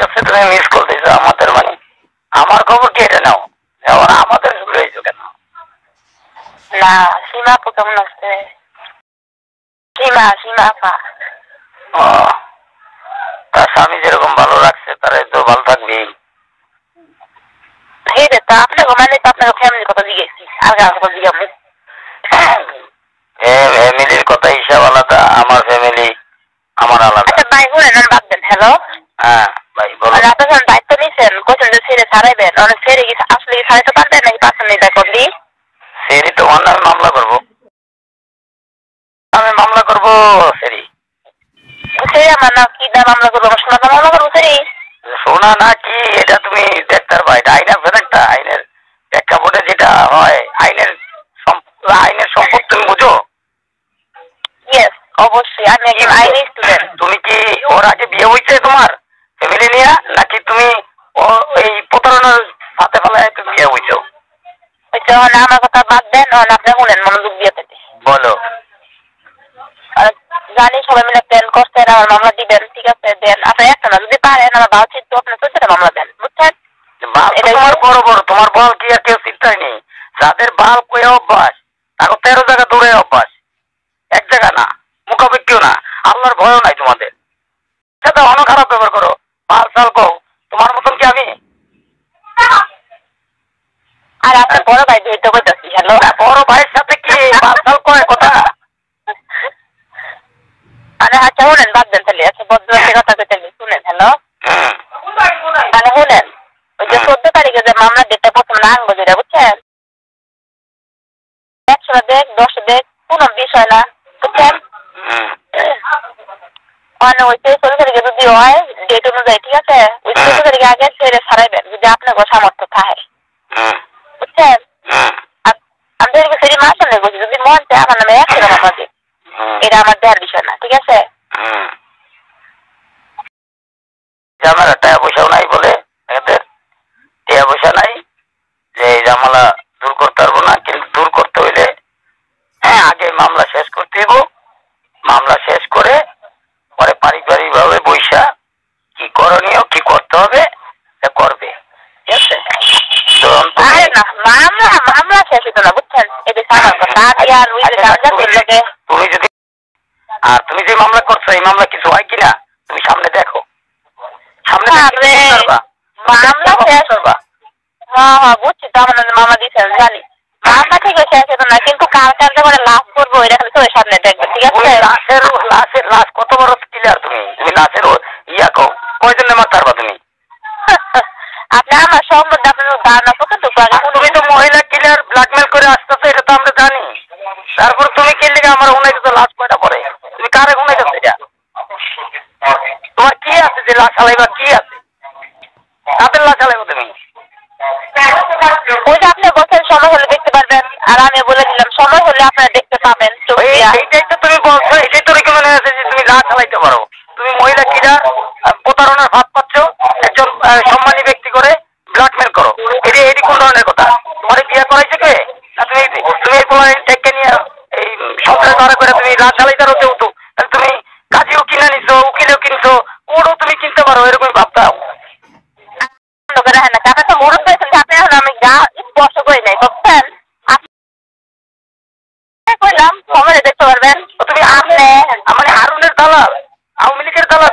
কাছে তুমি miss call দিছো আমাদের, মানে আমার খবর কেটে নাও, এবার আমাদের শুরু হয়েছো কেন? না সীমা আপু কেমন আছে? সীমা আপা। ও, তার স্বামী যেরকম ভালো রাখছে তারা তো ভালো থাকবেই। এই যে তা আপনাকে মানে তো আপনার ফ্যামিলির কথা জিজ্ঞেসি, আর কার কথা জিজ্ঞাসি? ফ্যামিলির কথা হিসাব আলাদা, আমার ফ্যামিলি আমার আলাদা। আচ্ছা ভাই শুনেন, আর বাদ দেন। হ্যালো, হ্যাঁ ভাই বলো। মানে আপনি যখন দায়িত্ব নিয়েছেন কোচেন যে ছেড়ে ছাড়াইবেন, অনেক ছেড়ে কি আসলে কি ছাড়াইতে পারবেন নাকি পারছেন এটা করলি? সেরি তোমার নামে মামলা করবো, আমি মামলা করবো। সেরি ছেড়ে আমার না কি দাম মামলা করবো? আমার সোনা দাম মামলা করবো ছেড়ে? শোনা না কি, এটা তুমি দেখতে পারবা, এটা আইন আছে একটা, আইনের প্রেক্ষাপটে যেটা হয়, আইনের সম্পদ তুমি বুঝো? ইয়েস অবশ্যই, আমি একজন আইনি স্টুডেন্ট। তুমি কি ওর আগে বিয়ে হয়েছে তোমার ফ্যামিলি নিয়ে, নাকি তুমি এই প্রতারণার সাথে ফেলায় তুমি বিয়ে হয়েছো? যখন আমার কথা বাদ দেন তখন আপনি শুনেন মনোযোগ দিয়ে পেতে বলো। জানি সবাই মিলে প্ল্যান করছেন আমার মামলা দিবেন, ঠিক আছে দেন। আপনি একটা না, যদি পারেন আমার ভালো চিত্র আপনার 14টা মামলা দেন, বুঝছেন? তোমার বড় বড়, তোমার বল কি আর কেউ চিন্তাই নেই। যাদের বাল কয়ে অভ্যাস তাকে 13 জায়গা দৌড়ে অভ্যাস, এক জায়গা না, মুখাপেক্ষিও না, আল্লাহর ভয়ও নাই তোমাদের। সেটা অনেক খারাপ ব্যবহার করো, বাল সাল কও, তোমার মতন কি আমি? আর আপনার বড় ভাই যেহেতু বলতেছি। হ্যালো, বড় ভাইয়ের সাথে কি বাল সাল কয় কথা? আরে আচ্ছা শুনেন, বাদ দেন তাহলে। আচ্ছা ভদ্রতার কথা কইতে শুনেন। হ্যালো, তাহলে শুনেন, ওই যে 14 তারিখে যে মামলা ডেটটা প্রথম না আনবো যেটা, বুঝছেন? 100 দেখ 10 দেখ কোনো বিষয় না, বুঝছেন? মানে ওই 14 তারিখে যদি হয় ডেট অনুযায়ী, ঠিক আছে, ওই 14 তারিখে আগে ছেড়ে ছাড়াইবেন যদি আপনার সামর্থ্য থাকে, বুঝছেন? আমি সেটি মাসে নেই বলছি, যদি মন চায় আমার নামে 100 মামলা দিন, এটা আমার দেওয়ার বিষয় না, ঠিক আছে? আমার টাকা পয়সাও নাই বলে, এদের টাকা পয়সা নাই যে এই ঝামেলা দূর করতে পারবো না, কিন্তু দূর করতে হইলে হ্যাঁ আগে মামলা শেষ করতে হইব। মামলা শেষ করে পরে পারিবারিক ভাবে বৈশা কি করণীয়, কি করতে হবে করবে, ঠিক আছে? আরে না, মামলা শেষ হতো না, বুঝছেন? এটা আমার কথা। তুমি যদি আর তুমি যে মামলা করছো এই মামলা কিছু হয় কিনা তুমি সামনে দেখো, সামনে মামলা শেষ করবা। হ্যাঁ বুঝছি তো, আমার মামলা দিচ্ছেন জানি, মামলা থেকে শেষ হতো না, কিন্তু কার কার করে লাভ করবো এটা খালি তোর সামনে দেখবে, ঠিক আছে? লাশ কত বড় ক্লিয়ার, তুমি লাশের ইয়া কও কয়জনে মারতে পারবা তুমি? আপনি আমার সম্বন্ধে আপনার ধারণা কতটুকু? তুমি তো মহিলা কিলার ব্ল্যাকমেল করে আসতেছো, এটা তো আমরা জানি। তারপর তুমি কি লিখে আমার উনাইতে লাশ কয়টা পরে, তুমি কারে উনাইতেছো? এটা তোমার কি আছে যে লাশ চালাইবা? কি আছে কাদের লাশ চালাইবো তুমি? ওই যে আপনি বলছেন সময় হলে দেখতে পারবেন, আর আমি বলে দিলাম সময় হলে আপনারা দেখতে পাবেন। এইটাই তো তুমি বলছো, এটাই তো রেকমেন্ড হয়েছে যে তুমি লাশ চালাইতে পারো। তুমি মহিলা কিরা প্রতারণার ভাব পাচ্ছ, একজন সম্মানী ব্যক্তি করে ব্ল্যাকমেল করো, এটি কোন ধরনের কথা? তোমার বিয়ে করাইছে কে? না তুমি টেকে নিয়ে এই সন্ত্রাস ধরা করে তুমি লাশ চালাইতে পারো যেহেতু, তাহলে তুমি কাজেও কিনে নিছো, উকিলেও কিনছো, কোর্টও তুমি কিনতে পারো, এরকম ভাবতাম। আমি যা স্পষ্ট করি নাই, বুঝছেন? কইলাম সময় দেখতে পারবেন। তুমি মানে হারুনের দালাল, আওয়ামী লীগের দালাল